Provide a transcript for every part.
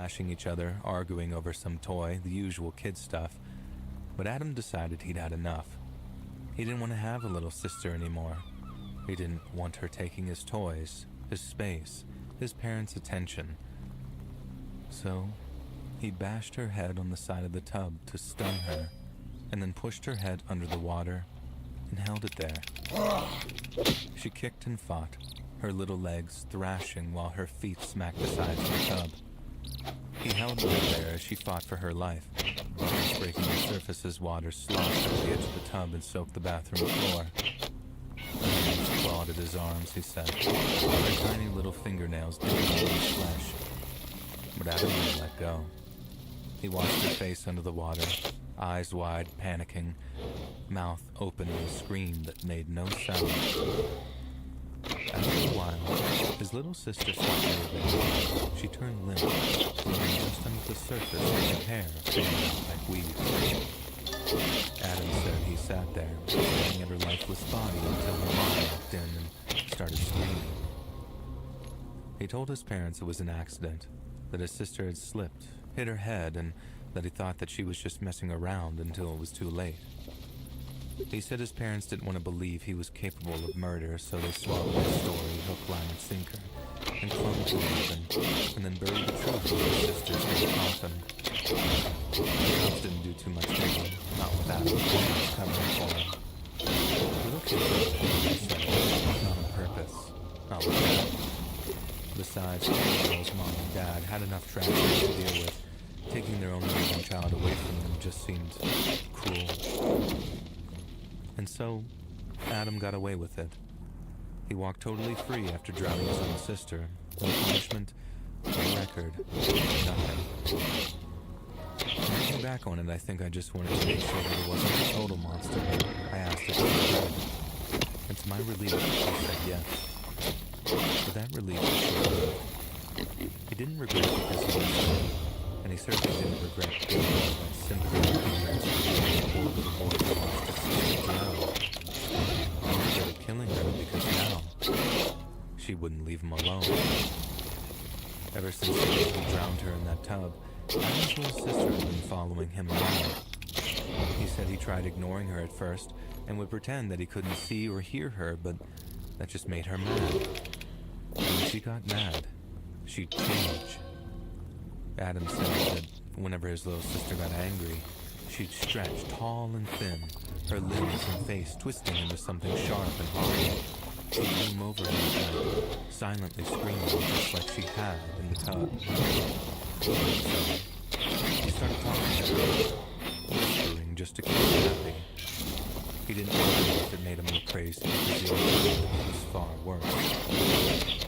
slashing each other, arguing over some toy, the usual kid stuff. But Adam decided he'd had enough. He didn't want to have a little sister anymore. He didn't want her taking his toys, his space, his parents' attention. So, he bashed her head on the side of the tub to stun her, and then pushed her head under the water and held it there. She kicked and fought, her little legs thrashing while her feet smacked the sides of the tub. He held her there as she fought for her life, breaking the surface as water sloshed over the edge of the tub and soaked the bathroom floor. Her hands clawed at his arms, he said, her tiny little fingernails digging into his flesh. But Adam wouldn't let go. He watched her face under the water, eyes wide, panicking, mouth open in a scream that made no sound. After a while, his little sister stopped moving. She turned limp, floating just under the surface with her hair falling out like weeds. Adam said he sat there, staring at her lifeless body until her mom walked in and started screaming. He told his parents it was an accident, that his sister had slipped, hit her head, and that he thought that she was just messing around until it was too late. He said his parents didn't want to believe he was capable of murder, so they swallowed his story hook, line, and sinker, and clung to it and then buried the truth in his sister's new coffin. The cops didn't do too much digging, not with Adam's parents covering for him. Little kids, he said, not on purpose, not with that. Besides, the girl's mom and dad had enough tragedy to deal with. Taking their own newborn child away from them just seemed cruel. And so, Adam got away with it. He walked totally free after drowning his own sister. No punishment, no record, nothing. Looking back on it, I think I just wanted to make sure that it wasn't a total monster. I asked if he would. And to my relief, he said yes. But that relief was short-lived. He didn't regret it because he was dead, and he certainly didn't regret doing all that simply ignorance of the poor little boy who watched his sister drown. He regretted killing her because now she wouldn't leave him alone. Ever since he drowned her in that tub, Adam's little sister had been following him around. He said he tried ignoring her at first and would pretend that he couldn't see or hear her, but that just made her mad. And when she got mad, she'd change. Adam said that whenever his little sister got angry, she'd stretch tall and thin, her limbs and face twisting into something sharp and hard. She'd loom over him at night, silently screaming just like she had in the tub. So, he started talking to her, whispering just to keep her happy. He didn't know if it made him look crazy because the alternative was far worse.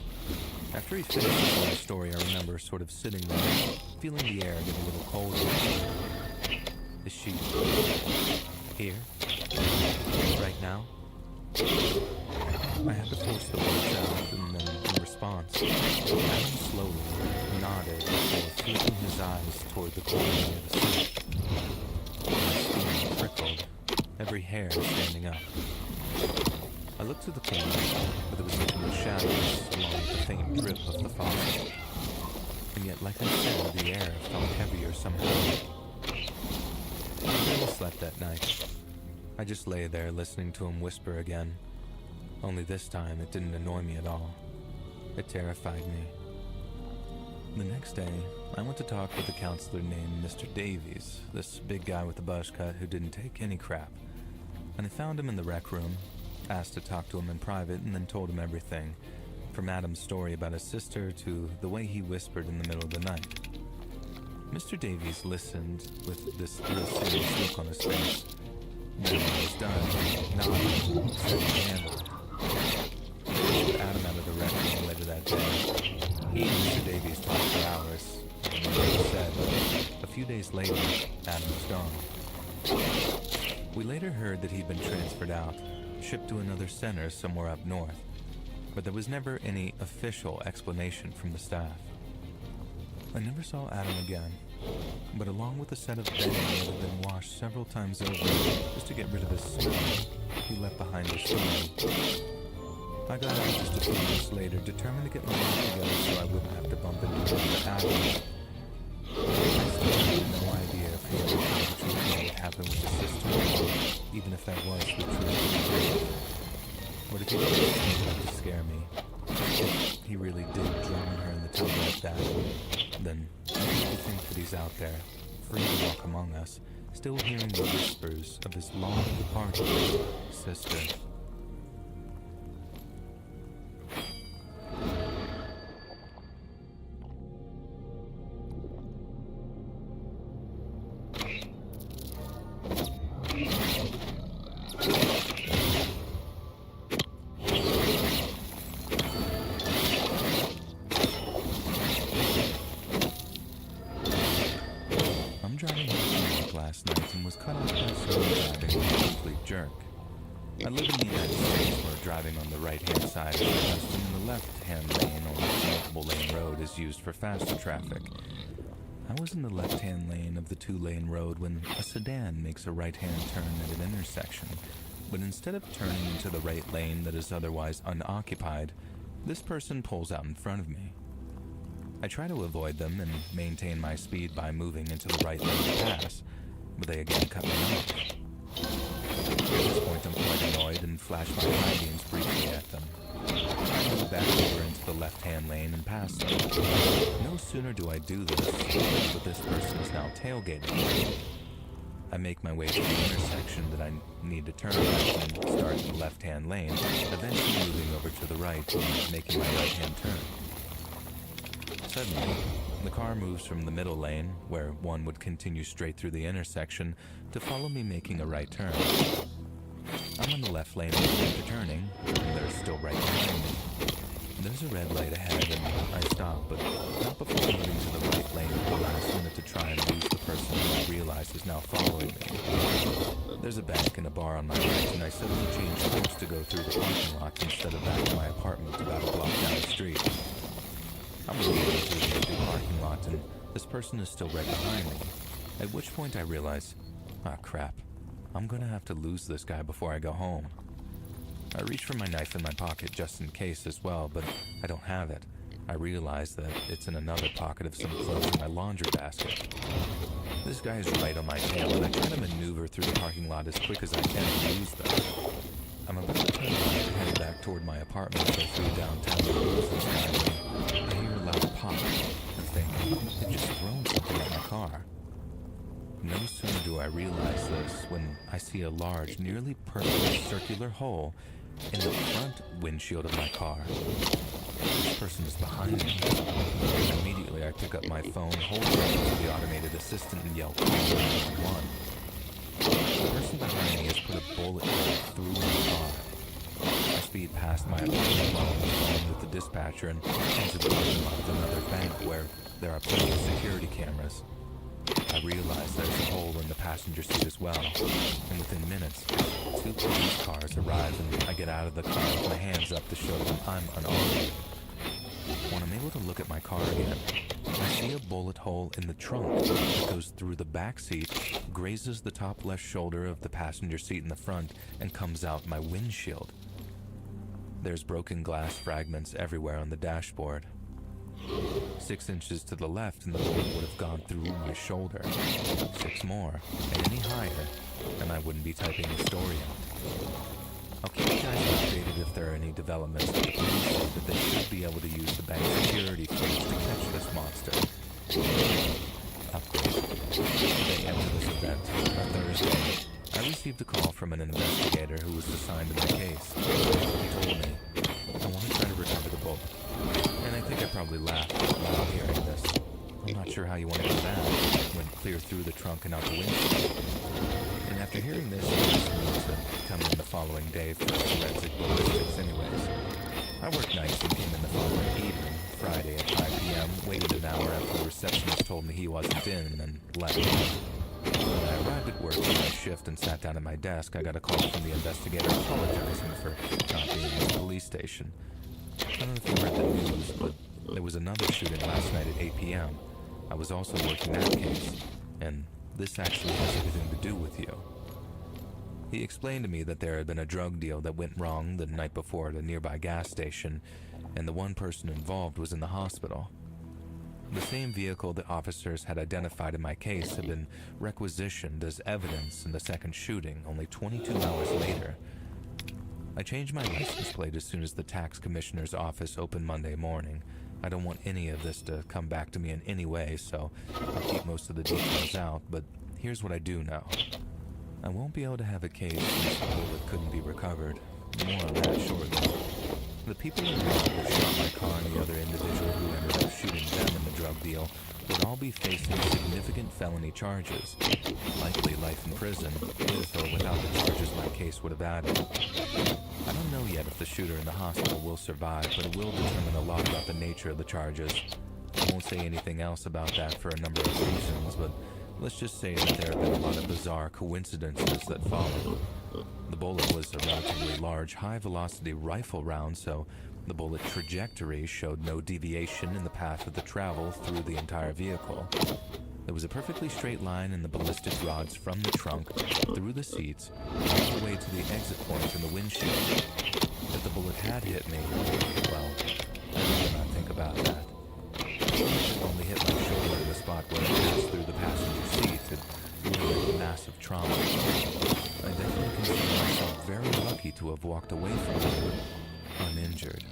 After he finished his little story, I remember sort of sitting there, feeling the air get a little colder. Is she here? Right now? I had to force the words out, and then in response, Adam slowly nodded before flicking his eyes toward the corner near the sink. My skin prickled, every hair standing up. I looked to the corner, but there was nothing but shadows along with the faint drip of the faucet. And yet, like I said, the air felt heavier somehow. I never slept that night. I just lay there listening to him whisper again. Only this time, it didn't annoy me at all. It terrified me. The next day, I went to talk with a counselor named Mr. Davies, this big guy with a buzz cut who didn't take any crap. And I found him in the rec room, asked to talk to him in private, and then told him everything, from Adam's story about his sister to the way he whispered in the middle of the night. Mr. Davies listened with this real serious look on his face. Then when he was done, nodded, said he handled it. I put Adam out of the rec room later that day. He and Mr. Davies talked for hours, and like he said, a few days later, Adam was gone. We later heard that he'd been transferred out, shipped to another center somewhere up north, but there was never any official explanation from the staff. I never saw Adam again, but along with a set of bedding that had been washed several times over just to get rid of the smell, he left behind his story. I got out just a few months later, determined to get my life together so I wouldn't have to bump into another Adam. happened with his sister, or even if that was the truth. What if he did something to scare me? If he really did drown her in the tub like that, then I like to think that he's out there, free to walk among us, still hearing the whispers of his long-departed sister. Driving home from work last night and was cut off by someone driving with a complete jerk. I live in the United States where driving on the right-hand side is custom and the left-hand lane or multiple-lane road is used for faster traffic. I was in the left-hand lane of the two-lane road when a sedan makes a right-hand turn at an intersection, but instead of turning into the right lane that is otherwise unoccupied, this person pulls out in front of me. I try to avoid them and maintain my speed by moving into the right lane to pass, but they again cut me off. At this point I'm quite annoyed and flash my high beams briefly at them. I move back over into the left-hand lane and pass them. No sooner do I do this, but this person is now tailgating me. I make my way to the intersection that I need to turn left and start in the left-hand lane, eventually moving over to the right and making my right-hand turn. Suddenly, the car moves from the middle lane, where one would continue straight through the intersection, to follow me making a right turn. I'm on the left lane after turning, and they're still right behind me. There's a red light ahead, and I stop, but not before moving to the right lane at the last minute to try and lose the person who I realize is now following me. There's a bank and a bar on my right, and I suddenly change course to go through the parking lot instead of back to my apartment about a block down the street. I'm moving through the empty parking lot, and this person is still right behind me, at which point I realize, ah crap, I'm gonna have to lose this guy before I go home. I reach for my knife in my pocket just in case as well, but I don't have it. I realize that it's in another pocket of some clothes in my laundry basket. This guy is right on my tail, and I try to maneuver through the parking lot as quick as I can to lose them. I'm about to turn around and head back toward my apartment as I through downtown to lose this guy. I hear a loud pop and think, it just thrown something at my car. No sooner do I realize this when I see a large, nearly perfect circular hole in the front windshield of my car. This person is behind me. Immediately I pick up my phone, hold it to the automated assistant and yell, 911. The person behind me has put a bullet through my car. I speed past my apartment while on the phone with the dispatcher and into the parking lot of another bank where there are plenty of security cameras. I realize there's a hole in the passenger seat as well, and within minutes, 2 police cars arrive and I get out of the car with my hands up to show them I'm unarmed. When I'm able to look at my car again, I see a bullet hole in the trunk that goes through the back seat, grazes the top left shoulder of the passenger seat in the front, and comes out my windshield. There's broken glass fragments everywhere on the dashboard. 6 inches to the left and the bullet would have gone through my shoulder. 6 more, and any higher, and I wouldn't be typing the story out. I'll keep you guys updated if there are any developments, but the police said that they should be able to use the bank security force to catch this monster. Update. Today after this event, on Thursday, I received a call from an investigator who was assigned to my case. He told me, I want to try to recover the bullet. And I think I probably laughed while hearing this. I'm not sure how you want to do that. Went clear through the trunk and out the windshield. And after hearing this, he asked me to come in the following day for forensic ballistics anyways. I worked nights and came in the following evening, Friday at 5 p.m., waited an hour after the receptionist told me he wasn't in, and then left. When I arrived at work for my shift and sat down at my desk, I got a call from the investigator apologizing for not being in the police station. I don't know if you heard the news, but there was another shooting last night at 8 p.m. I was also working that case, and this actually has everything to do with you. He explained to me that there had been a drug deal that went wrong the night before at a nearby gas station, and the one person involved was in the hospital. The same vehicle the officers had identified in my case had been requisitioned as evidence in the second shooting only 22 hours later. I changed my license plate as soon as the tax commissioner's office opened Monday morning. I don't want any of this to come back to me in any way, so I'll keep most of the details out, but here's what I do know. I won't be able to have a case since the bullet couldn't be recovered. More on that shortly. The people involved who shot my car and the other individual who ended up shooting them in the drug deal would all be facing significant felony charges, likely life in prison, with or without the charges my case would have added. I don't know yet if the shooter in the hospital will survive, but it will determine a lot about the nature of the charges. I won't say anything else about that for a number of reasons, but let's just say that there have been a lot of bizarre coincidences that followed. The bullet was a relatively large, high-velocity rifle round, so the bullet trajectory showed no deviation in the path of the travel through the entire vehicle. There was a perfectly straight line in the ballistic rods from the trunk, through the seats, all the way to the exit point in the windshield. If the bullet had hit me, well, I'd rather not think about that. If it only hit my shoulder in the spot where it passed through the passenger seat, it would have been massive trauma. I definitely consider myself very lucky to have walked away from it uninjured.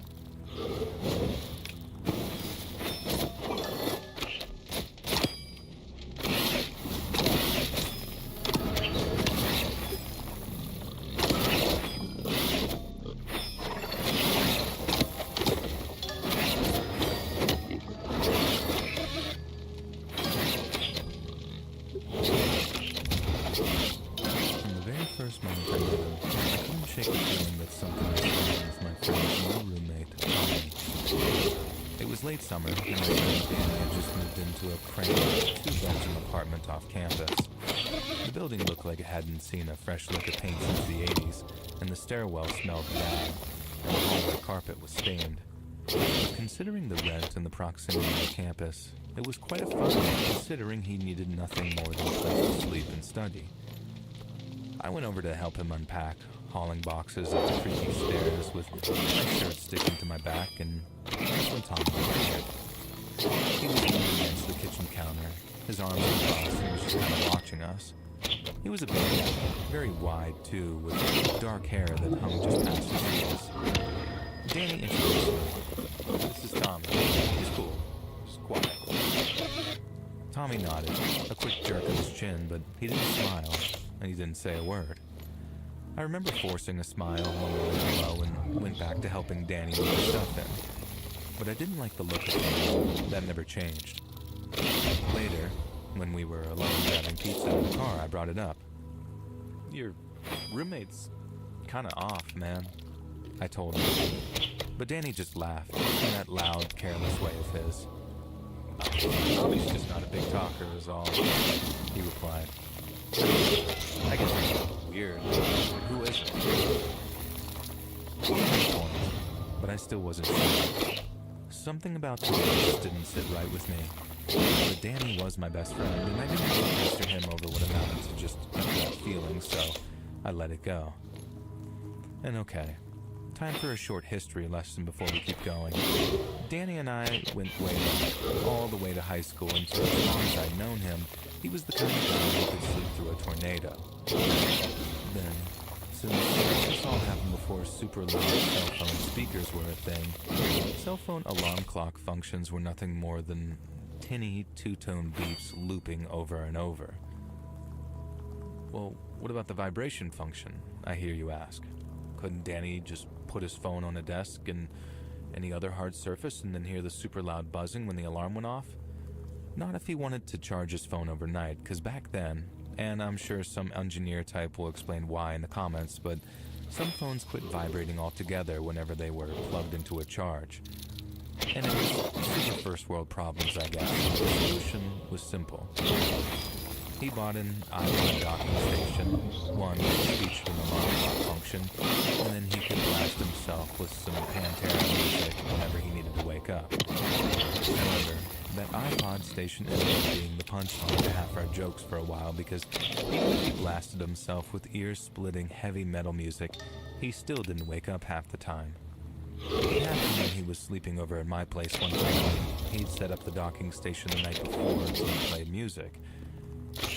First moment I met him, I couldn't shake the feeling that something was wrong with my friend's new roommate, Tommy. It was late summer, and my friend Danny had just moved into a cramped, two-bedroom apartment off campus. The building looked like it hadn't seen a fresh lick of paint since the 80s, and the stairwell smelled bad, and the hallway carpet was stained. But considering the rent and the proximity of the campus, it was quite a fun one, considering he needed nothing more than a place to sleep and study. I went over to help him unpack, hauling boxes up the creaky stairs with my shirt sticking to my back, and that's when Tom appeared. He was leaning against the kitchen counter, his arms crossed, and was just kind of watching us. He was a big guy, very wide too, with dark hair that hung just past his ears. Danny introduced me. "This is Tommy. He's cool. Just quiet." Tommy nodded, a quick jerk of his chin, but he didn't smile, and he didn't say a word. I remember forcing a smile when we went hello and went back to helping Danny move stuff in. But I didn't like the look of him. That never changed. Later, when we were alone grabbing pizza in the car, I brought it up. "Your roommate's kinda off, man," I told him. But Danny just laughed, in that loud, careless way of his. "Tommy's just not a big talker is all," he replied. "I guess it's weird. Who is it?" But I still wasn't sure. Something about the just didn't sit right with me. But Danny was my best friend, and I didn't want to pester him over what amounted to just a gut feeling, so I let it go. And okay, time for a short history lesson before we keep going. Danny and I went way back, all the way to high school, and for as long as I'd known him, he was the kind of guy who could sleep through a tornado. Then, since this all happened before super loud cell phone speakers were a thing, cell phone alarm clock functions were nothing more than tinny two-tone beeps looping over and over. Well, what about the vibration function, I hear you ask? Couldn't Danny just put his phone on a desk and any other hard surface and then hear the super loud buzzing when the alarm went off? Not if he wanted to charge his phone overnight, because back then, and I'm sure some engineer type will explain why in the comments, but some phones quit vibrating altogether whenever they were plugged into a charge. And it was super first world problems, I guess. The solution was simple. He bought an iPod docking station, one with speech and alarm clock function, and then he could blast himself with some Pantera music whenever he needed to wake up. However, that iPod station ended up being the punchline to half our jokes for a while, because even if he blasted himself with ear-splitting heavy metal music, he still didn't wake up half the time. It happened when he was sleeping over at my place one time. He'd set up the docking station the night before to play music.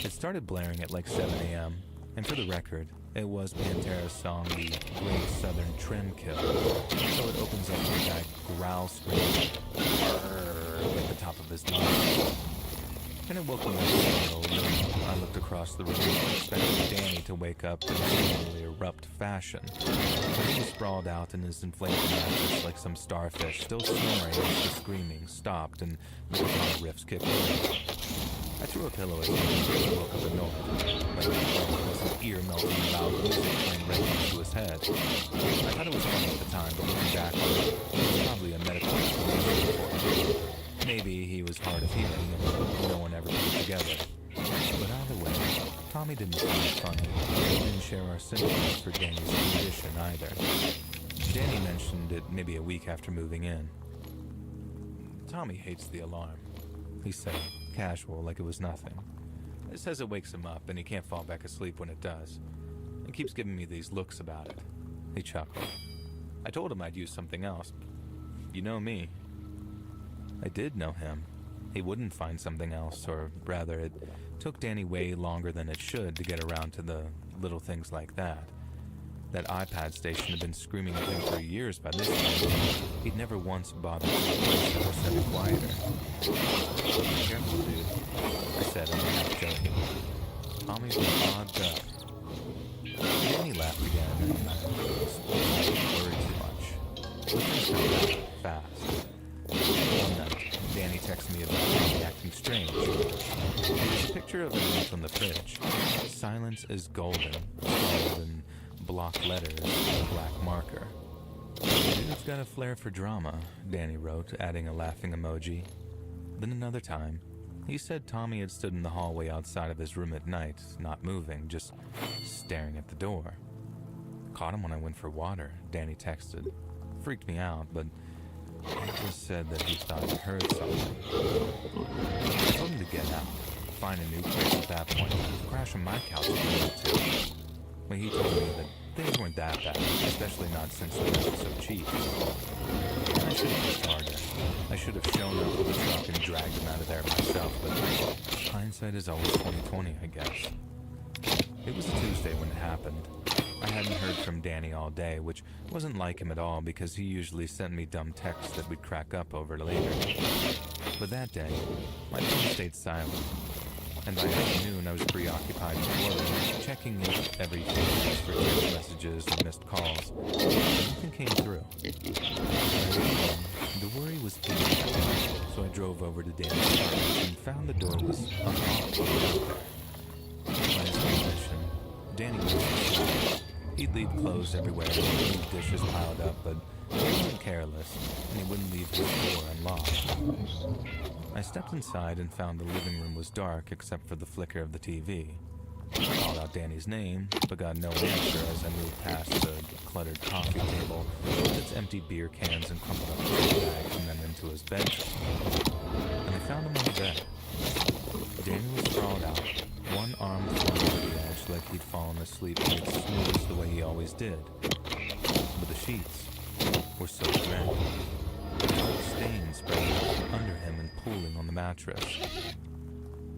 It started blaring at like 7 a.m., and for the record, it was Pantera's song, The Great Southern Trendkill. So it opens up with that growl scream at the top of his lungs. And it woke me up a little. I looked across the room, expecting Danny to wake up in a seemingly abrupt fashion. But he was sprawled out in his inflated mattress like some starfish, still snoring as the screaming stopped and the guitar riffs kicked in. I threw a pillow at him and woke up annoyed. Like there was an ear-melting loud music playing right into his head. I thought it was funny at the time, but looking back on it, it was probably a medical explanation for it. Maybe he was hard of hearing and no one ever put it together. But either way, Tommy didn't find it funny. He didn't share our symptoms for Danny's condition either. Danny mentioned it maybe a week after moving in. Tommy hates the alarm, he said, casual, like it was nothing. It says it wakes him up and he can't fall back asleep when it does. It keeps giving me these looks about it. He chuckled. I told him I'd use something else. You know me. I did know him. He wouldn't find something else, or rather, it took Danny way longer than it should to get around to the little things like that. That iPad station had been screaming at him for years by this time. He'd never once bothered to replace it or set it quieter. Be careful, dude, I said, and half joking. Tommy's an odd duck. Danny laughed again and wasn't worried too much. Things come back fast. One night, Danny texted me about Tommy acting strange. It was a picture of a note on the fridge. Silence is golden, scrawled in block letters with a black marker. Dude's got a flair for drama, Danny wrote, adding a laughing emoji. Then another time, he said Tommy had stood in the hallway outside of his room at night, not moving, just staring at the door. Caught him when I went for water, Danny texted. Freaked me out, but he just said that he thought he heard something. I told him to get out, find a new place at that point, crash on my couch if he wanted to. When he told me that things weren't that bad, especially not since the rent was so cheap. And I should have pushed harder. I should have shown up with the truck and dragged him out of there myself, but hindsight is always 20/20, I guess. It was a Tuesday when it happened. I hadn't heard from Danny all day, which wasn't like him at all because he usually sent me dumb texts that we'd crack up over later. But that day, my phone stayed silent, and by afternoon I was preoccupied with worry, checking it every few minutes for text messages and missed calls. Nothing came through. The worry was easy, so I drove over to Danny's apartment and found the door was unlocked out there. By his confession, Danny was asleep. He'd leave clothes everywhere and leave dishes piled up, but he wasn't careless, and he wouldn't leave his door unlocked. I stepped inside and found the living room was dark except for the flicker of the TV. I called out Danny's name, but got no answer as I moved past the cluttered coffee table with its empty beer cans and crumpled up his bags and then into his bedroom. And I found him on the bed. Danny was sprawled out, one arm flung over the edge like he'd fallen asleep mid snooze the way he always did. But the sheets were so red. Dark stains spread out under him and pooling on the mattress.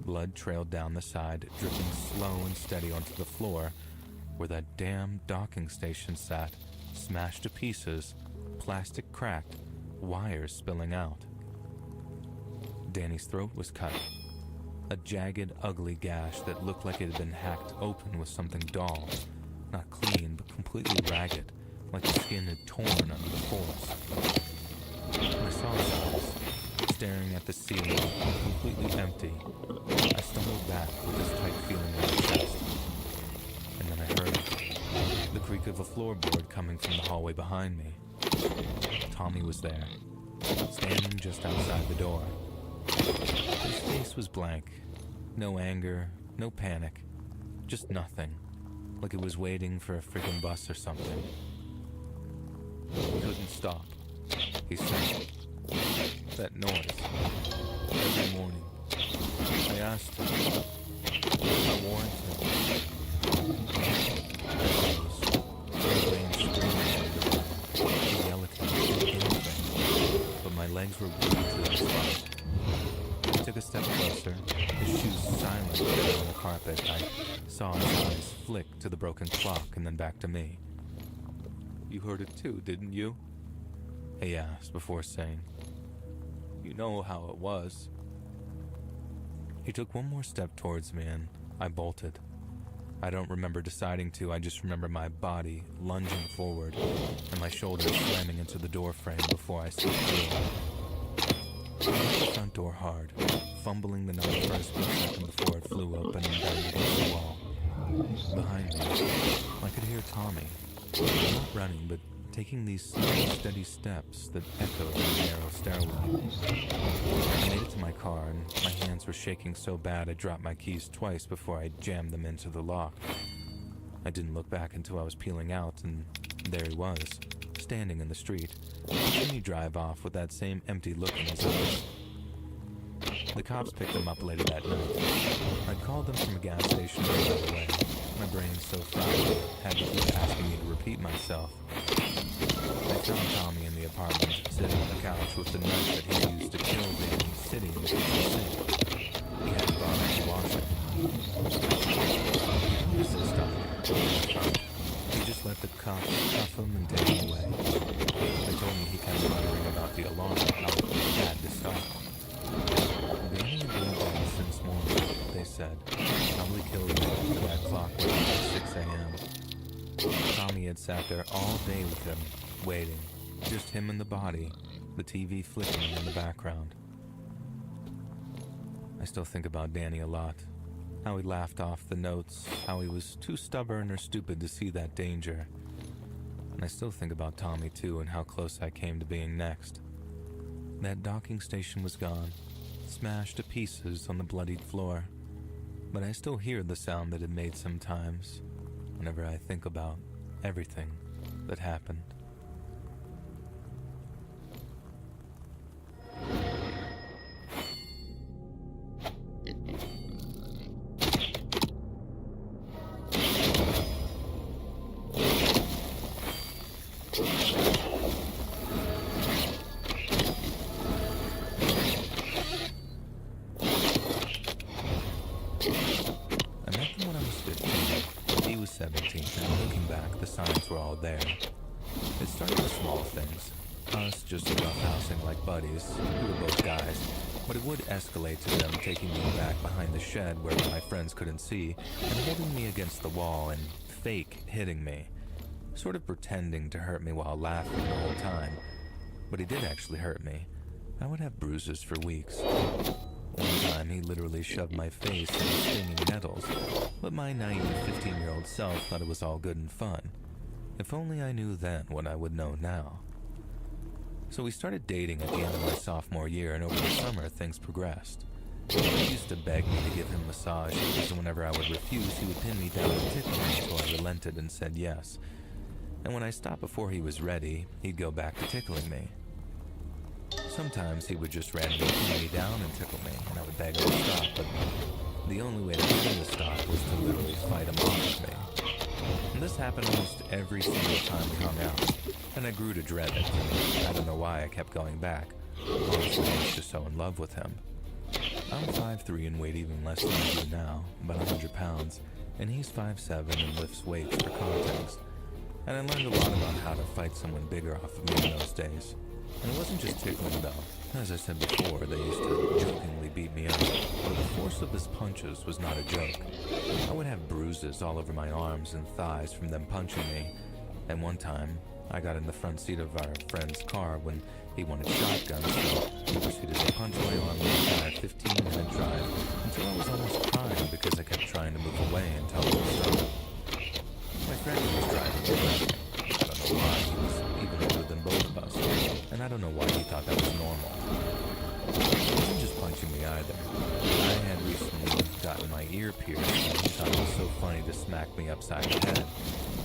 Blood trailed down the side, dripping slow and steady onto the floor, where that damn docking station sat, smashed to pieces, plastic cracked, wires spilling out. Danny's throat was cut. A jagged, ugly gash that looked like it had been hacked open with something dull. Not clean, but completely ragged, like the skin had torn under the force. I saw ourselves, staring at the ceiling, completely empty. I stumbled back with this tight feeling in my chest. And then I heard the creak of a floorboard coming from the hallway behind me. Tommy was there, standing just outside the door. His face was blank. No anger, no panic, just nothing. Like it was waiting for a freaking bus or something. He couldn't stop, he said. That noise. Every morning. I asked him. I warned him. I was struggling, screaming. He yelled at him, anything. But my legs were glued to his spine. took a step closer, his shoes silently on the carpet. I saw his eyes flick to the broken clock and then back to me. "You heard it too, didn't you?" he asked before saying, "You know how it was." He took one more step towards me and I bolted. I don't remember deciding to, I just remember my body lunging forward and my shoulders slamming into the door frame before I slipped through. I hit the front door hard, fumbling the knob for a split second before it flew open and banged against the wall. Behind me, I could hear Tommy, not running, but taking these slow, steady steps that echoed in the narrow stairwell. I made it to my car, and my hands were shaking so bad I dropped my keys twice before I jammed them into the lock. I didn't look back until I was peeling out, and there he was, standing in the street, watching me drive off with that same empty look in his eyes. The cops picked him up later that night. I'd called them from a gas station right away. My brain's so fried, I had to keep asking me to repeat myself. I found Tommy in the apartment, sitting on the couch with the knife that he used to kill Danny sitting in the kitchen sink. He hadn't bothered to wash it. This is stuff. He just let the cops cuff him and take him away. They told me he kept muttering about the alarm, how it had to stop. Danny had been dead since morning, they said. Probably killed him after that clock went at 6 a.m. Tommy had sat there all day with him, waiting. Just him and the body, the TV flickering in the background. I still think about Danny a lot. How he laughed off the notes, how he was too stubborn or stupid to see that danger. And I still think about Tommy too and how close I came to being next. That docking station was gone, smashed to pieces on the bloodied floor. But I still hear the sound that it made sometimes, whenever I think about everything that happened. Signs were all there. It started with small things. Us just roughhousing like buddies. We were both guys. But it would escalate to them taking me back behind the shed where my friends couldn't see and holding me against the wall and fake hitting me. Sort of pretending to hurt me while laughing the whole time. But he did actually hurt me. I would have bruises for weeks. One time he literally shoved my face in stinging nettles, but my naive 15-year-old self thought it was all good and fun. If only I knew then what I would know now. So we started dating at the end of my sophomore year, and over the summer things progressed. He used to beg me to give him massages, and whenever I would refuse, he would pin me down and tickle me until I relented and said yes. And when I stopped before he was ready, he'd go back to tickling me. Sometimes he would just randomly pin me down and tickle me, and I would beg him to stop, but the only way to get him to stop was to literally fight him off of me. And this happened almost every single time we hung out, and I grew to dread it. I don't know why I kept going back. Honestly, I was just so in love with him. I'm 5'3" and weight even less than I do now, about 100 pounds, and he's 5'7" and lifts weights for context. And I learned a lot about how to fight someone bigger off of me in those days. And it wasn't just tickling though. As I said before, they used to jokingly beat me up, but the force of his punches was not a joke. I would have bruises all over my arms and thighs from them punching me. And one time, I got in the front seat of our friend's car when he wanted shotguns, so he proceeded to punch my arm the entire 15-minute drive until I was almost crying because I kept trying to move away and tell him to stop. My friend who was driving with me, I don't know why, he was even older than both of us, and I don't know why he thought that was normal. He wasn't just punching me either. I had recently gotten my ear pierced, and he thought it was so funny to smack me upside the head.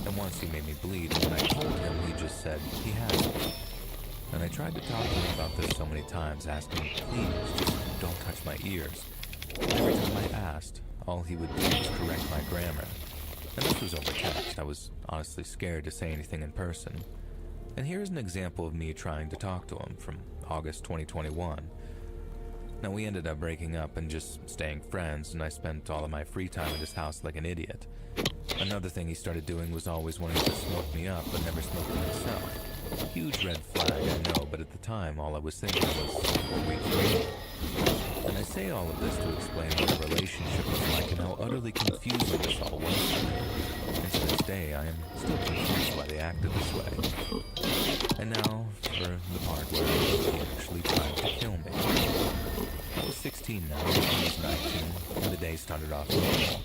And once he made me bleed, and when I told him, he just said he had it. And I tried to talk to him about this so many times, asking him, please, just don't touch my ears. Every time I asked, all he would do was correct my grammar. And this was over text. I was honestly scared to say anything in person. And here's an example of me trying to talk to him from August 2021. Now, we ended up breaking up and just staying friends, and I spent all of my free time at his house like an idiot. Another thing he started doing was always wanting to smoke me up, but never smoked it himself. Huge red flag, I know, but at the time, all I was thinking was, wait for me. And I say all of this to explain what a relationship was like and how utterly confusing this all was for me. And to this day, I am still confused why they acted this way. And now, for the part where he actually tried to kill me. I was 16 now, he was 19, and the day started off normal.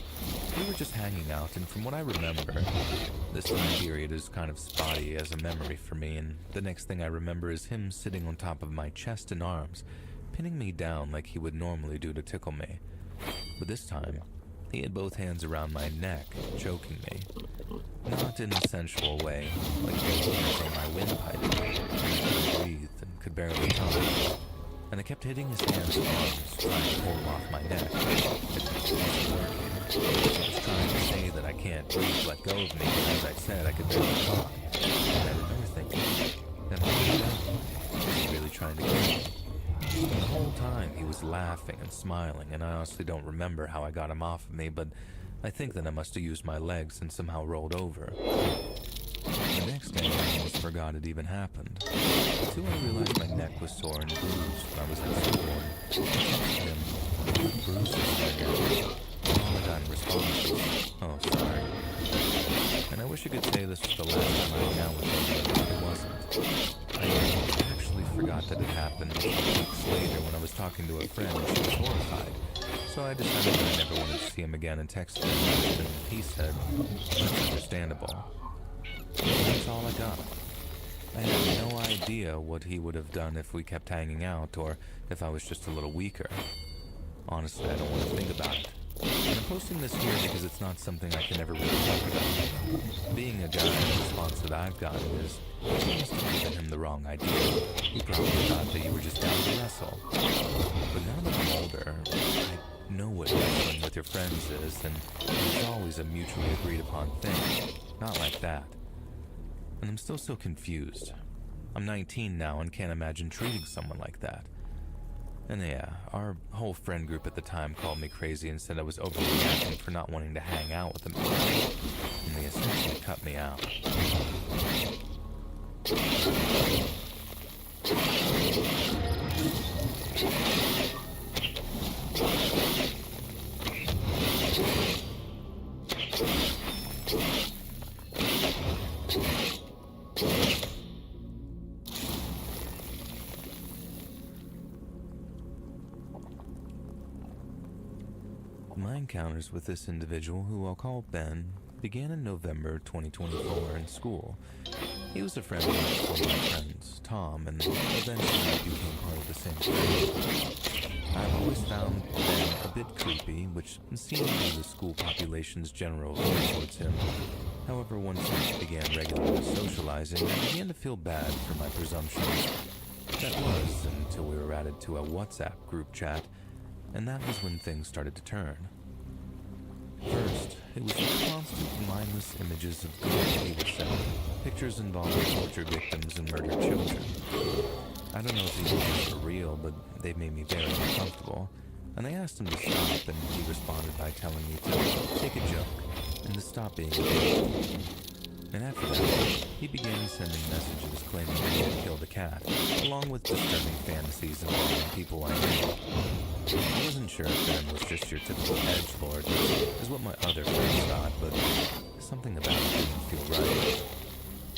We were just hanging out, and from what I remember, this time period is kind of spotty as a memory for me, and the next thing I remember is him sitting on top of my chest and arms, pinning me down like he would normally do to tickle me. But this time, he had both hands around my neck, choking me. Not in a sensual way, like he was from my windpipe. I couldn't breathe and could barely talk. And I kept hitting his hands and arms, trying to pull him off my neck. It wasn't working. He was trying to say that I can't breathe, let go of me, and as I said, I could barely talk. And I remember thinking, am I done? Is he really trying to kill me? And the whole time, he was laughing and smiling, and I honestly don't remember how I got him off of me, but I think that I must have used my legs and somehow rolled over. The next day, I almost forgot it even happened. Until I realized my neck was sore and bruised when I was in school, and I texted him, bruises right here. And all I got in response was, oh, sorry. And I wish I could say this was the last time I hung out with him, but it wasn't. I actually forgot that it happened weeks later when I was talking to a friend and she was horrified. So I decided that I never wanted to see him again and texted him, and he said, that's understandable. That's all I got. I had no idea what he would have done if we kept hanging out, or if I was just a little weaker. Honestly, I don't want to think about it. And I'm posting this here because it's not something I can ever really talk about. Being a guy, the response that I've gotten is, you must have given him the wrong idea. He probably thought that you were just down to wrestle. But now that I'm older, I know what wrestling with your friends is, and it's always a mutually agreed upon thing. Not like that. And I'm still so confused. I'm 19 now and can't imagine treating someone like that. And yeah, our whole friend group at the time called me crazy and said I was overreacting for not wanting to hang out with them. And they essentially cut me out. My encounters with this individual, who I'll call Ben, began in November 2024 in school. He was a friend of one of my friends, Tom, and eventually we became part of the same friend. I've always found Ben a bit creepy, which seemed to be the school population's general view towards him. However, once we began regularly socializing, I began to feel bad for my presumptions. That was until we were added to a WhatsApp group chat, and that was when things started to turn. First, it was the constant mindless images of girls he would send, pictures involving torture victims and murdered children. I don't know if these images were real, but they made me very uncomfortable, and I asked him to stop, and he responded by telling me to take a joke and to stop being a dick. And after that, he began sending messages claiming that he had killed a cat, along with disturbing fantasies involving people I knew. I wasn't sure if Ben was just your typical edgelord, which is what my other friends thought, but something about it didn't feel right.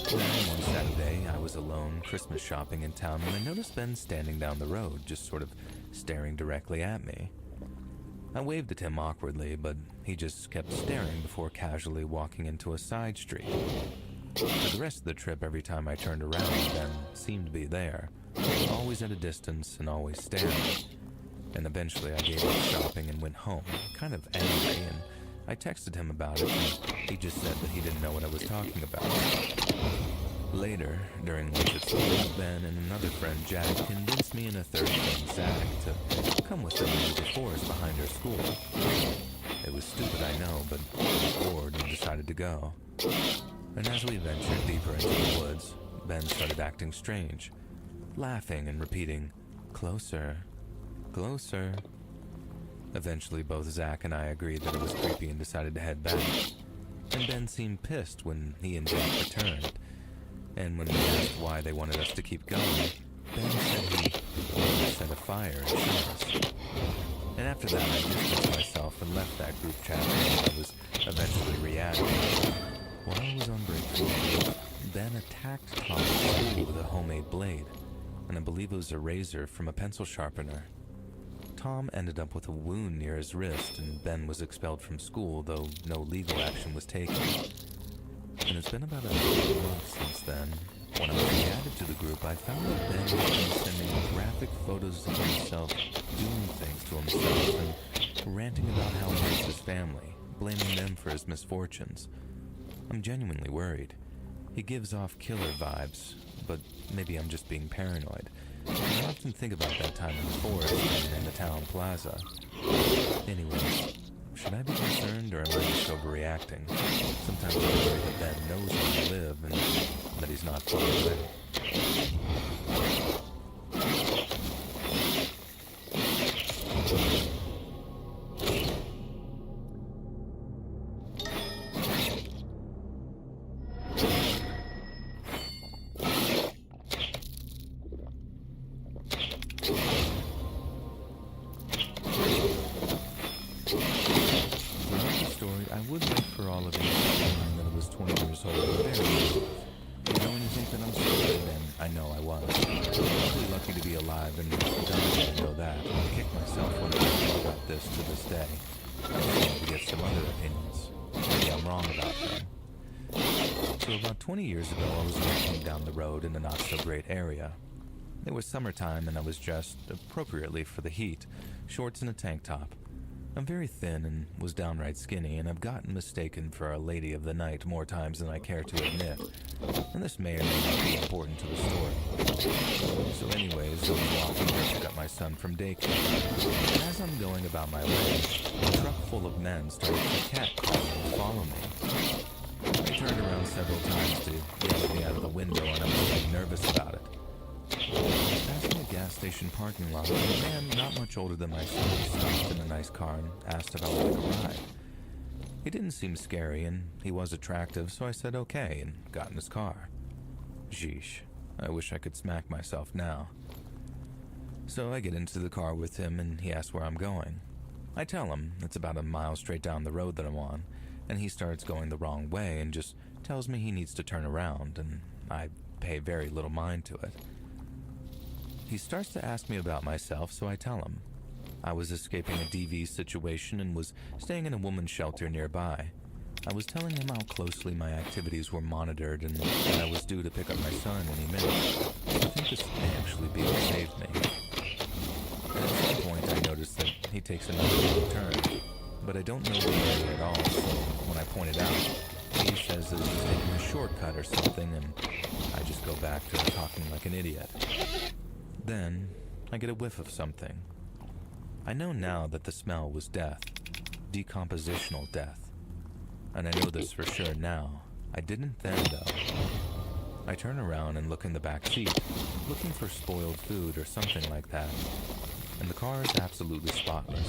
Then one Saturday, I was alone Christmas shopping in town when I noticed Ben standing down the road, just sort of staring directly at me. I waved at him awkwardly, but he just kept staring before casually walking into a side street. For the rest of the trip, every time I turned around, Ben seemed to be there, always at a distance and always staring. And eventually I gave up shopping and went home, kind of angry, and I texted him about it, and he just said that he didn't know what I was talking about. Later, during lunch at school, Ben and another friend, Jack, convinced me and a third friend, Zach, to come with them into the forest behind our school. It was stupid, I know, but I was bored and decided to go. And as we ventured deeper into the woods, Ben started acting strange, laughing and repeating, "Closer." Closer. Eventually, both Zach and I agreed that it was creepy and decided to head back. And Ben seemed pissed when he and Jack returned. And when we asked why they wanted us to keep going, Ben said he wanted to set a fire and shoot us. And after that, I distanced myself and left that group chat where I was eventually reacting. While I was on break from work, Ben attacked Tom with a homemade blade, and I believe it was a razor from a pencil sharpener. Tom ended up with a wound near his wrist, and Ben was expelled from school, though no legal action was taken. And it's been about a month since then. When I was added to the group, I found that Ben had been sending graphic photos of himself doing things to himself and ranting about how he hates his family, blaming them for his misfortunes. I'm genuinely worried. He gives off killer vibes, but maybe I'm just being paranoid. I often think about that time in the forest and in the town plaza. Anyways, should I be concerned or am I just overreacting? Sometimes I worry that Ben knows where I live and that he's not far away. I would like for all of you to know that I was 20 years old and very young. When you think that I'm stupid, then I know I was. I'm really lucky to be alive, and I know that. I kick myself when I think about this to this day. I just want to get some other opinions. Maybe I'm wrong about them. So about 20 years ago, I was walking down the road in a not-so-great area. It was summertime, and I was dressed appropriately for the heat, shorts and a tank top. I'm very thin and was downright skinny, and I've gotten mistaken for a lady of the night more times than I care to admit. And this may or may not be important to the story. So anyways, I was walking to pick up my son from daycare. And as I'm going about my way, a truck full of men started to catcall and follow me. I turned around several times to yell at me out of the window, and I was getting nervous about it. Passing a gas station parking lot, a man not much older than myself stopped in a nice car and asked if I would like a ride. He didn't seem scary, and he was attractive, so I said okay and got in his car. Sheesh, I wish I could smack myself now. So I get into the car with him, and he asks where I'm going. I tell him it's about a mile straight down the road that I'm on, and he starts going the wrong way and just tells me he needs to turn around, and I pay very little mind to it. He starts to ask me about myself, so I tell him. I was escaping a DV situation and was staying in a woman's shelter nearby. I was telling him how closely my activities were monitored and that I was due to pick up my son any minute. I think this may actually be what saved me. And at some point I notice that he takes another wrong turn, but I don't know the area at all, so when I point it out, he says that he's taking a shortcut or something, and I just go back to talking like an idiot. Then, I get a whiff of something. I know now that the smell was death. Decompositional death. And I know this for sure now. I didn't then, though. I turn around and look in the back seat, looking for spoiled food or something like that. And the car is absolutely spotless.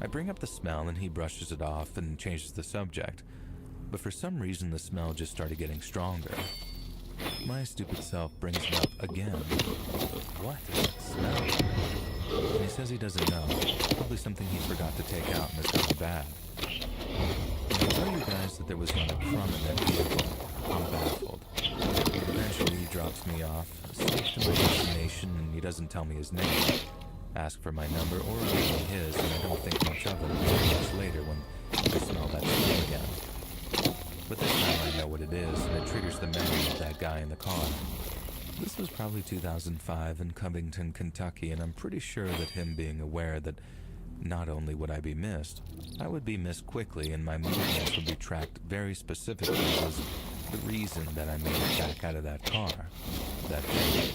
I bring up the smell and he brushes it off and changes the subject. But for some reason the smell just started getting stronger. My stupid self brings it up again. What is that smell? And he says he doesn't know. Probably something he forgot to take out and has gone bad. And I tell you guys that there was not a crumb in that vehicle. I'm baffled. Eventually he drops me off, stays to my destination, and he doesn't tell me his name. Ask for my number or give me his, and I don't think much of it until much later when I smell that smell again. But this time I know what it is, and it triggers the memory of that guy in the car. This was probably 2005 in Covington, Kentucky, and I'm pretty sure that him being aware that not only would I be missed, I would be missed quickly and my movements would be tracked very specifically was the reason that I made it back out of that car that day.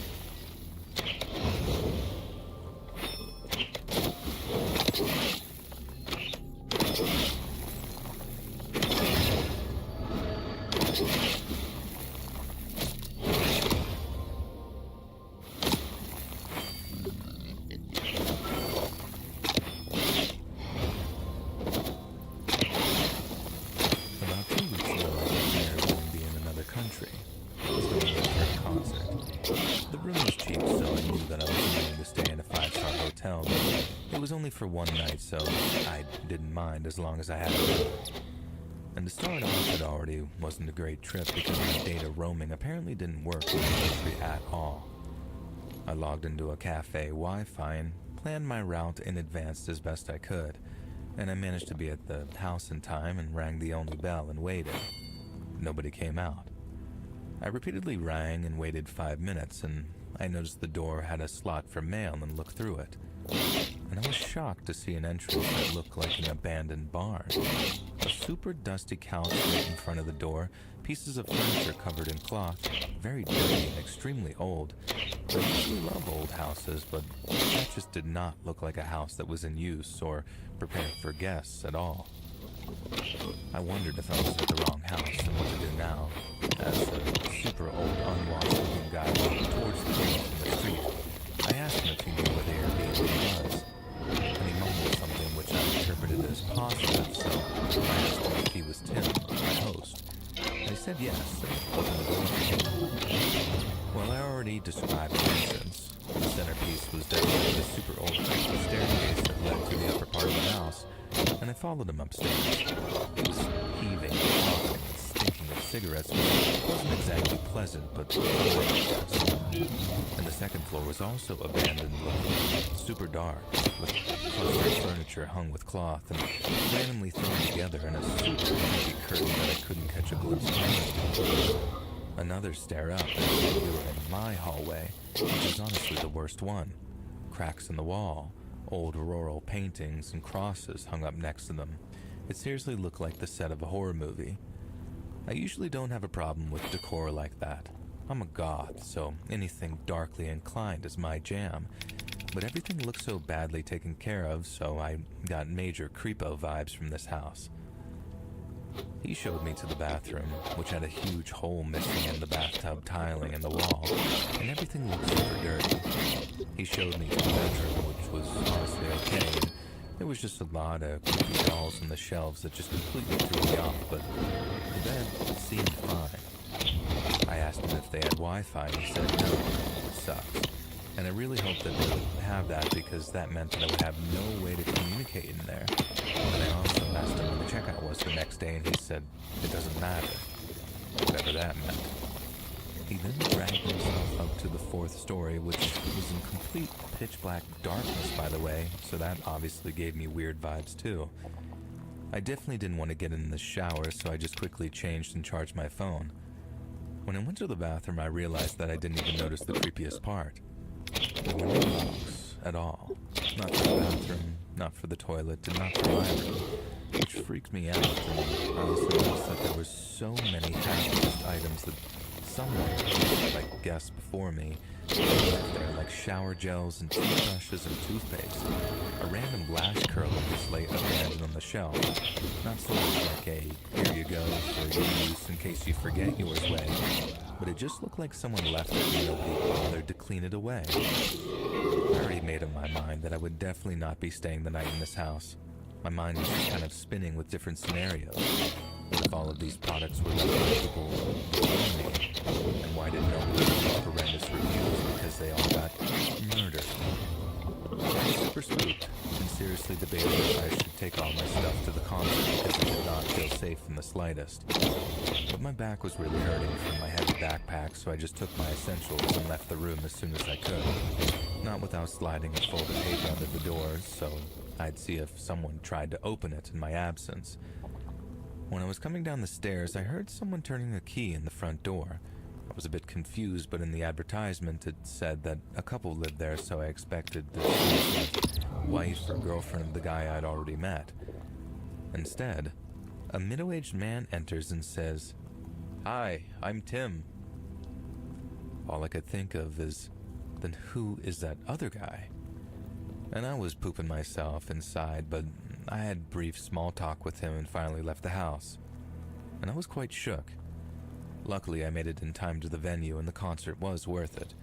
The room was cheap, so I knew that I wasn't going to stay in a five-star hotel, but it was only for one night, so I didn't mind as long as I had a room. And to start off, it already wasn't a great trip because my data roaming apparently didn't work in the country at all. I logged into a cafe Wi-Fi and planned my route in advance as best I could, and I managed to be at the house in time and rang the only bell and waited. Nobody came out. I repeatedly rang and waited 5 minutes, and I noticed the door had a slot for mail and looked through it. And I was shocked to see an entrance that looked like an abandoned barn. A super dusty couch right in front of the door, pieces of furniture covered in cloth, very dirty and extremely old. I usually love old houses, but that just did not look like a house that was in use or prepared for guests at all. I wondered if I was at the wrong house and what to do now, as a super old, unwashed-looking guy walked towards the door from the street. I asked him if he knew where the Airbnb was, and he mumbled something which I interpreted as positive, so I asked him if he was Tim, my host. And he said yes, and opened the door for him. Well, I already described the entrance. The centerpiece was definitely the super old staircase that led to the upper part of the house, and I followed him upstairs. It was heaving, coughing, and stinking of cigarettes, which wasn't exactly pleasant, but yes. And the second floor was also abandoned, looking super dark, with clustered furniture hung with cloth and randomly thrown together in a super heavy curtain that I couldn't catch a glimpse of. Another stair up, and we were in my hallway, which is honestly the worst one. Cracks in the wall, old rural paintings and crosses hung up next to them. It seriously looked like the set of a horror movie. I usually don't have a problem with decor like that. I'm a goth, so anything darkly inclined is my jam. But everything looked so badly taken care of, so I got major creepo vibes from this house. He showed me to the bathroom, which had a huge hole missing in the bathtub tiling and the wall, and everything looked super dirty. He showed me to the bedroom, which was honestly okay, and there was just a lot of creepy dolls on the shelves that just completely threw me off, but the bed seemed fine. I asked him if they had Wi-Fi, and he said no, which sucks. And I really hoped that they would have that because that meant that I would have no way to communicate in there. And I also asked him when the checkout was the next day, and he said it doesn't matter, whatever that meant. He then dragged himself up to the 4th story, which was in complete pitch-black darkness, by the way, so that obviously gave me weird vibes too. I definitely didn't want to get in the shower, so I just quickly changed and charged my phone. When I went to the bathroom, I realized that I didn't even notice the creepiest part. There were no locks at all. Not for the bathroom, not for the toilet, and not for my room, which freaked me out, and I also noticed that there were so many half-used items that someone, like guests before me, left there, like shower gels and toothbrushes and toothpaste. A random lash curler was laid abandoned on the shelf. Not sort of like a, here you go, for your use in case you forget yours way, but it just looked like someone left it and nobody bothered to clean it away. I already made up my mind that I would definitely not be staying the night in this house. My mind was just kind of spinning with different scenarios. What if all of these products were left by people before me? And why did nobody leave horrendous reviews because they all got murdered? I was super spooked and seriously debated if I should take all my stuff to the concert because it did not feel safe in the slightest. But my back was really hurting from my heavy backpack, so I just took my essentials and left the room as soon as I could. Not without sliding a folded paper under the door, so I'd see if someone tried to open it in my absence. When I was coming down the stairs, I heard someone turning a key in the front door. I was a bit confused, but in the advertisement it said that a couple lived there, so I expected the wife or girlfriend of the guy I'd already met. Instead, a middle-aged man enters and says, "Hi, I'm Tim." All I could think of is, then who is that other guy? And I was pooping myself inside, but I had brief small talk with him and finally left the house. And I was quite shook. Luckily, I made it in time to the venue and the concert was worth it.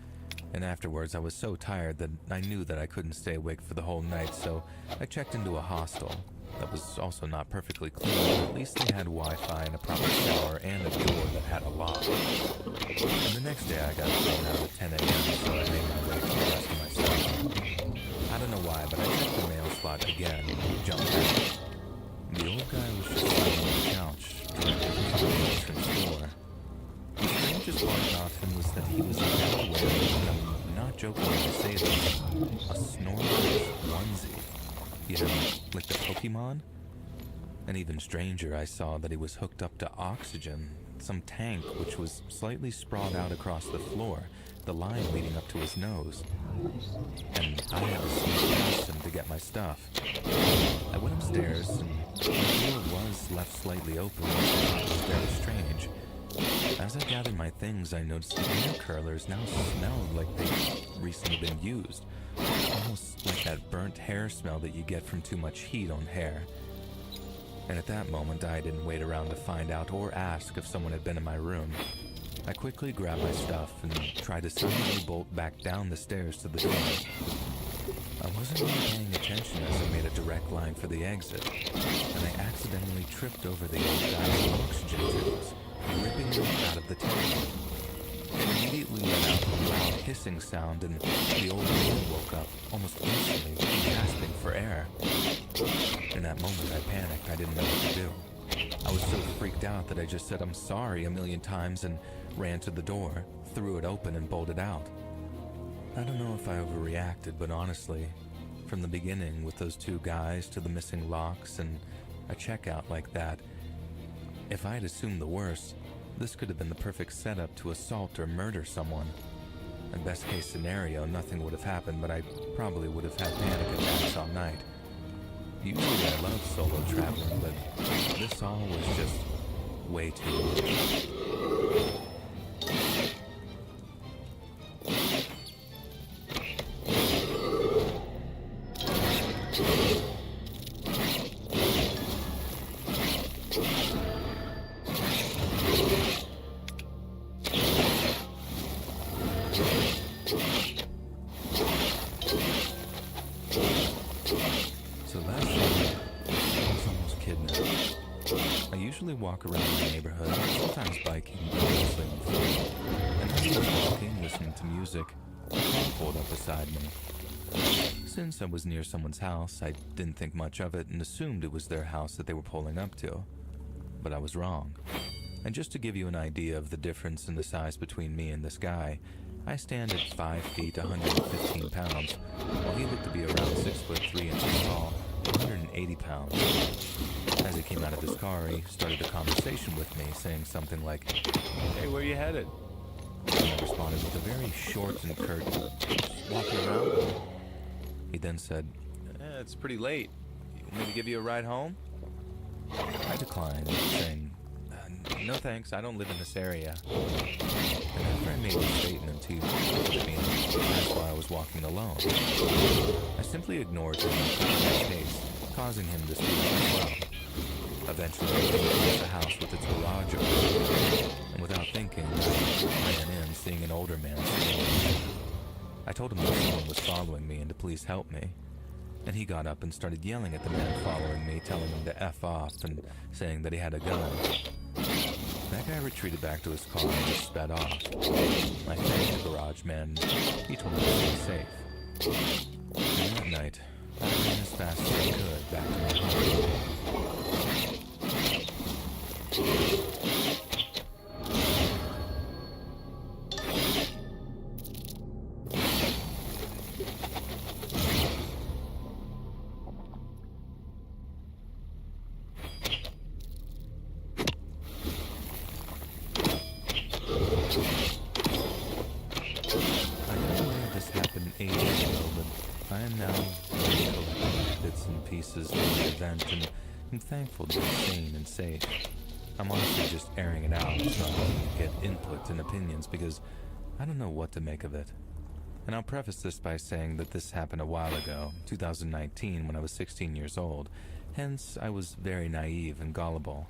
And afterwards, I was so tired that I knew that I couldn't stay awake for the whole night, so I checked into a hostel. That was also not perfectly clean, but at least they had Wi-Fi and a proper shower and a door that had a lock. And the next day I got thrown out at 10 a.m., spot again and jumped out. The old guy was just sitting on the couch, directly from the entrance door. The strangest part about him was that he was now wearing, and I'm not joking when I say this, a Snorlax onesie. You know, like the Pokemon? And even stranger, I saw that he was hooked up to oxygen, some tank which was slightly sprawled out across the floor, the line leading up to his nose. And I had to sneak past him to get my stuff. I went upstairs, and the door was left slightly open, which I thought was very strange. As I gathered my things, I noticed the air curlers now smelled like they'd recently been used, almost like that burnt hair smell that you get from too much heat on hair. And at that moment, I didn't wait around to find out or ask if someone had been in my room. I quickly grabbed my stuff and tried to suddenly bolt back down the stairs to the door. I wasn't really paying attention as I made a direct line for the exit, and I accidentally tripped over the old guy's oxygen tubes, ripping them out of the tank. It immediately let out a loud hissing sound, and the old man woke up almost instantly, gasping for air. In that moment, I panicked. I didn't know what to do. I was so freaked out that I just said "I'm sorry" a million times and ran to the door, threw it open, and bolted out. I don't know if I overreacted, but honestly, from the beginning, with those two guys to the missing locks and a checkout like that, if I had assumed the worst, this could have been the perfect setup to assault or murder someone. In best case scenario, nothing would have happened, but I probably would have had panic attacks all night. Usually I love solo traveling, but this all was just way too much. So last night, I was almost kidnapped. I usually walk around my neighborhood, sometimes biking, but mostly on foot. And as I was walking, listening to music, a car pulled up beside me. Since I was near someone's house, I didn't think much of it and assumed it was their house that they were pulling up to. But I was wrong. And just to give you an idea of the difference in the size between me and this guy, I stand at 5 feet, 115 pounds, while he looked to be around 6 foot 3 inches tall, 180 pounds. As he came out of his car, he started a conversation with me, saying something like, "Hey, where you headed?" And I responded with a very short and curt, "Just walking around." He then said, "It's pretty late. You want me to give you a ride home?" I declined, saying, "No thanks, I don't live in this area." And after I made this statement, he looked at me and asked why I was walking alone. I simply ignored him and kept my pace, causing him to speak as well. Eventually, I came across a house with its garage open, and without thinking, I ran in, seeing an older man sitting. I told him that someone was following me and to please help me. And he got up and started yelling at the man following me, telling him to F off and saying that he had a gun. That guy retreated back to his car and just sped off. I thanked the garage man. He told me to stay safe. And that night, I ran as fast as I could back to my home. Ages ago, but I am now collecting bits and pieces of the event, and I'm thankful to be sane and safe. I'm honestly just airing it out, so I can get input and opinions, because I don't know what to make of it. And I'll preface this by saying that this happened a while ago, 2019, when I was 16 years old, hence I was very naive and gullible.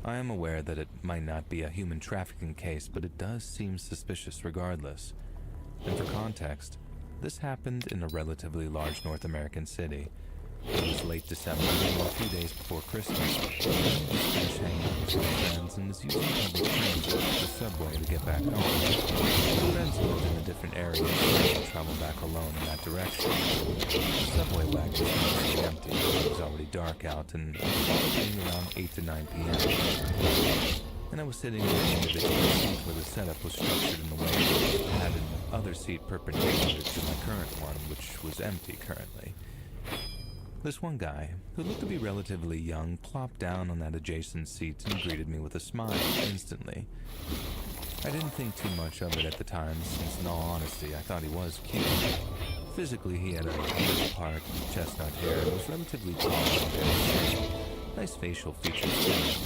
I am aware that it might not be a human trafficking case, but it does seem suspicious regardless. And for context, this happened in a relatively large North American city. It was late December, a few days before Christmas. I was finished hanging out with my friends and was using public transit, the subway, to get back home. My friends lived in a different area, so I traveled travel back alone in that direction. The subway wagon was pretty empty. It was already dark out, and it was being around 8 to 9 p.m. And I was sitting in the individual seat where the setup was structured in a way that it had another seat perpendicular to my current one, which was empty currently. This one guy, who looked to be relatively young, plopped down on that adjacent seat and greeted me with a smile instantly. I didn't think too much of it at the time, since in all honesty, I thought he was cute. Physically, he had a middle-part, chestnut hair and was relatively tall and very nice facial features too.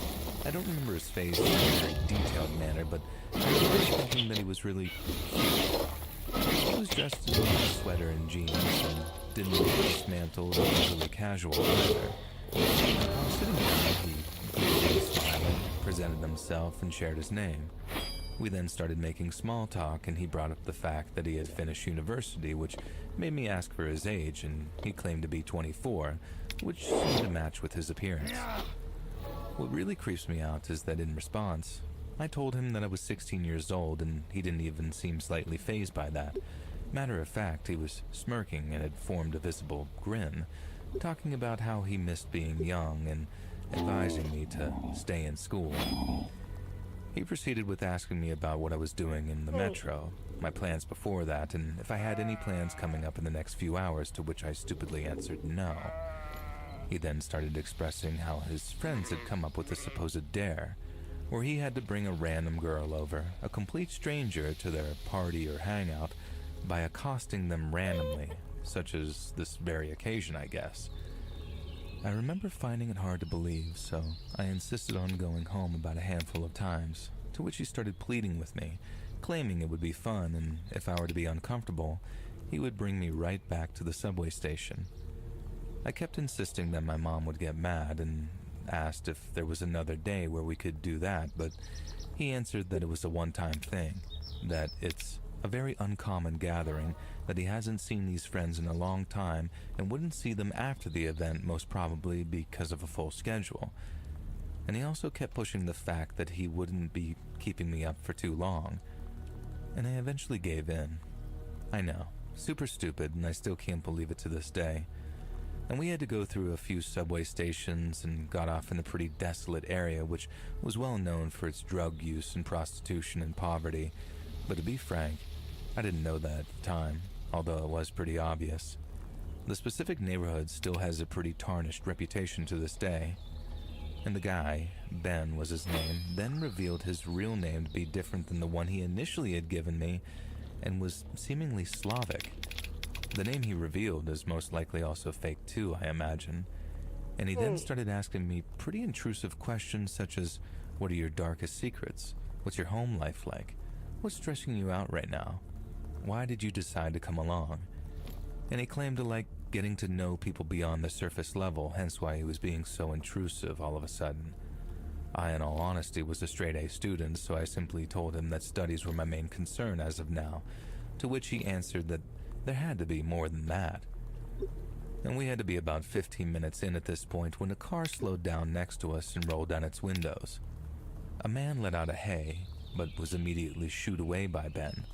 I don't remember his face in a very detailed manner, but I remember thinking that he was really cute. He was dressed in a sweater and jeans and didn't look dismantled or overly casual either. While sitting down, he greeted me smiling, presented himself, and shared his name. We then started making small talk, and he brought up the fact that he had finished university, which made me ask for his age, and he claimed to be 24, which seemed to match with his appearance. What really creeps me out is that in response, I told him that I was 16 years old, and he didn't even seem slightly fazed by that. Matter of fact, he was smirking and had formed a visible grin, talking about how he missed being young and advising me to stay in school. He proceeded with asking me about what I was doing in the metro, my plans before that, and if I had any plans coming up in the next few hours, to which I stupidly answered no. He then started expressing how his friends had come up with a supposed dare, where he had to bring a random girl over, a complete stranger, to their party or hangout by accosting them randomly, such as this very occasion, I guess. I remember finding it hard to believe, so I insisted on going home about a handful of times, to which he started pleading with me, claiming it would be fun, and if I were to be uncomfortable, he would bring me right back to the subway station. I kept insisting that my mom would get mad and asked if there was another day where we could do that, but he answered that it was a one-time thing, that it's a very uncommon gathering, that he hasn't seen these friends in a long time and wouldn't see them after the event, most probably because of a full schedule. And he also kept pushing the fact that he wouldn't be keeping me up for too long. And I eventually gave in. I know, super stupid, and I still can't believe it to this day. And we had to go through a few subway stations and got off in a pretty desolate area, which was well known for its drug use and prostitution and poverty. But to be frank, I didn't know that at the time, although it was pretty obvious. The specific neighborhood still has a pretty tarnished reputation to this day. And the guy, Ben was his name, then revealed his real name to be different than the one he initially had given me, and was seemingly Slavic. The name he revealed is most likely also fake too, I imagine. And he then started asking me pretty intrusive questions such as, what are your darkest secrets? What's your home life like? What's stressing you out right now? Why did you decide to come along? And he claimed to like getting to know people beyond the surface level, hence why he was being so intrusive all of a sudden. I, in all honesty, was a straight-A student, so I simply told him that studies were my main concern as of now, to which he answered that there had to be more than that. And we had to be about 15 minutes in at this point when a car slowed down next to us and rolled down its windows. A man let out a hey, but was immediately shooed away by Ben.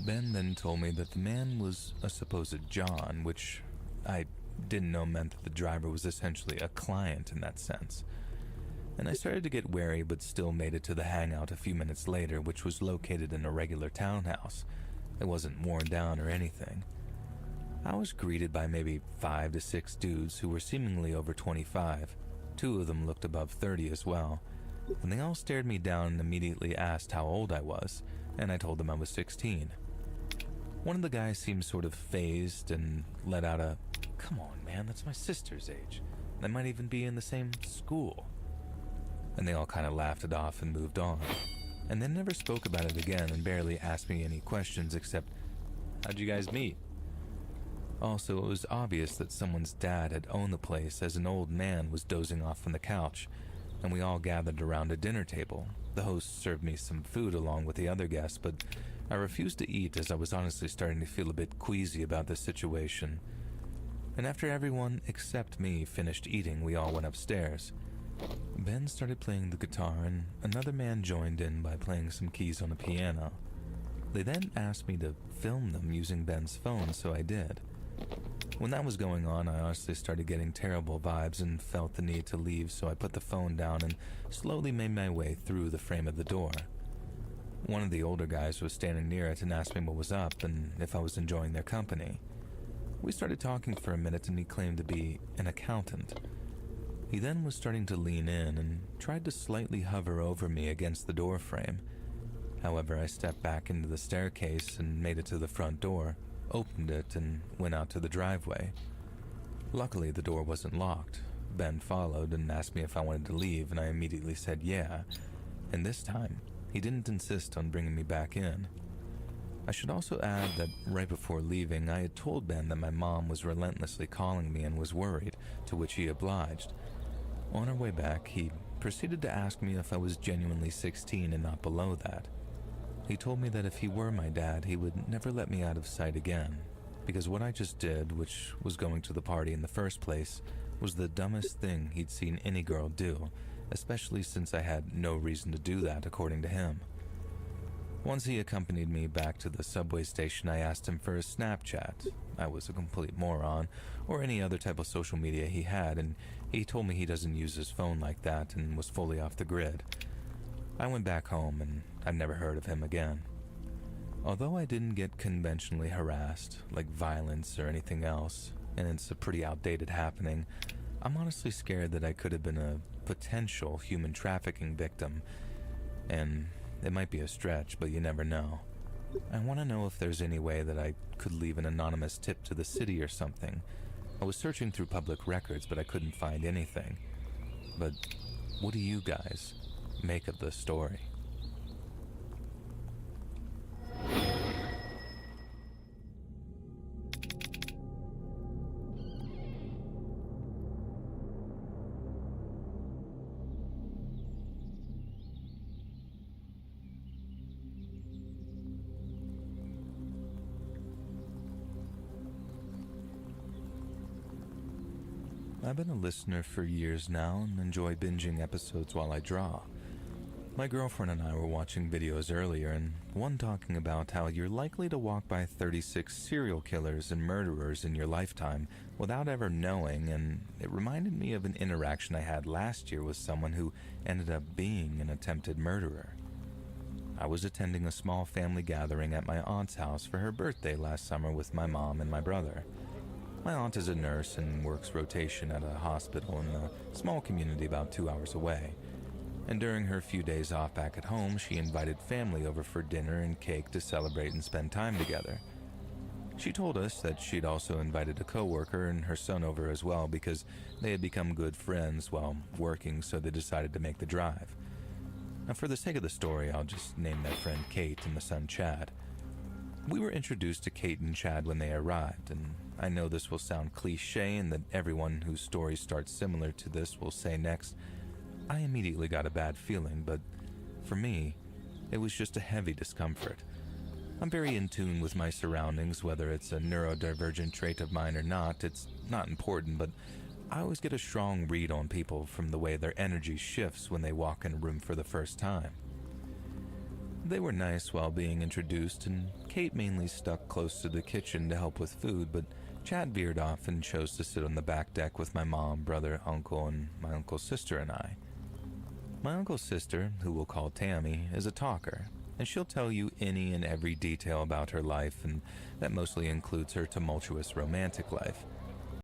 Ben then told me that the man was a supposed John, which I didn't know meant that the driver was essentially a client in that sense. And I started to get wary, but still made it to the hangout a few minutes later, which was located in a regular townhouse. It wasn't worn down or anything. I was greeted by maybe 5 to 6 dudes who were seemingly over 25. 2 of them looked above 30 as well. And they all stared me down and immediately asked how old I was, and I told them I was 16. One of the guys seemed sort of phased and let out a, "Come on, man, that's my sister's age. They might even be in the same school." And they all kind of laughed it off and moved on. And then never spoke about it again and barely asked me any questions except, "How'd you guys meet?" Also, it was obvious that someone's dad had owned the place, as an old man was dozing off on the couch, and we all gathered around a dinner table. The host served me some food along with the other guests, but I refused to eat as I was honestly starting to feel a bit queasy about this situation. And after everyone except me finished eating, we all went upstairs. Ben started playing the guitar, and another man joined in by playing some keys on the piano. They then asked me to film them using Ben's phone, so I did. When that was going on, I honestly started getting terrible vibes and felt the need to leave, so I put the phone down and slowly made my way through the frame of the door. One of the older guys was standing near it and asked me what was up and if I was enjoying their company. We started talking for a minute and he claimed to be an accountant. He then was starting to lean in and tried to slightly hover over me against the door frame. However, I stepped back into the staircase and made it to the front door, opened it, and went out to the driveway. Luckily, the door wasn't locked. Ben followed and asked me if I wanted to leave, and I immediately said yeah, and this time, he didn't insist on bringing me back in. I should also add that right before leaving, I had told Ben that my mom was relentlessly calling me and was worried, to which he obliged. On our way back, he proceeded to ask me if I was genuinely 16 and not below that. He told me that if he were my dad, he would never let me out of sight again, because what I just did, which was going to the party in the first place, was the dumbest thing he'd seen any girl do, especially since I had no reason to do that, according to him. Once he accompanied me back to the subway station, I asked him for his Snapchat. I was a complete moron, or any other type of social media he had, and he told me he doesn't use his phone like that and was fully off the grid. I went back home and I've never heard of him again. Although I didn't get conventionally harassed, like violence or anything else, and it's a pretty outdated happening, I'm honestly scared that I could have been a potential human trafficking victim. And it might be a stretch, but you never know. I want to know if there's any way that I could leave an anonymous tip to the city or something. I was searching through public records, but I couldn't find anything. But what do you guys make of this story? I've been a listener for years now and enjoy binging episodes while I draw. My girlfriend and I were watching videos earlier, and one talking about how you're likely to walk by 36 serial killers and murderers in your lifetime without ever knowing, and it reminded me of an interaction I had last year with someone who ended up being an attempted murderer. I was attending a small family gathering at my aunt's house for her birthday last summer with my mom and my brother. My aunt is a nurse and works rotation at a hospital in a small community about 2 hours away. And during her few days off back at home, she invited family over for dinner and cake to celebrate and spend time together. She told us that she'd also invited a coworker and her son over as well because they had become good friends while working, so they decided to make the drive. Now, for the sake of the story, I'll just name their friend Kate and the son Chad. We were introduced to Kate and Chad when they arrived, and I know this will sound cliche and that everyone whose story starts similar to this will say next, I immediately got a bad feeling, but for me, it was just a heavy discomfort. I'm very in tune with my surroundings, whether it's a neurodivergent trait of mine or not, it's not important, but I always get a strong read on people from the way their energy shifts when they walk in a room for the first time. They were nice while being introduced, and Kate mainly stuck close to the kitchen to help with food, but Chad veered off and chose to sit on the back deck with my mom, brother, uncle, and my uncle's sister and I. My uncle's sister, who we'll call Tammy, is a talker, and she'll tell you any and every detail about her life, and that mostly includes her tumultuous romantic life.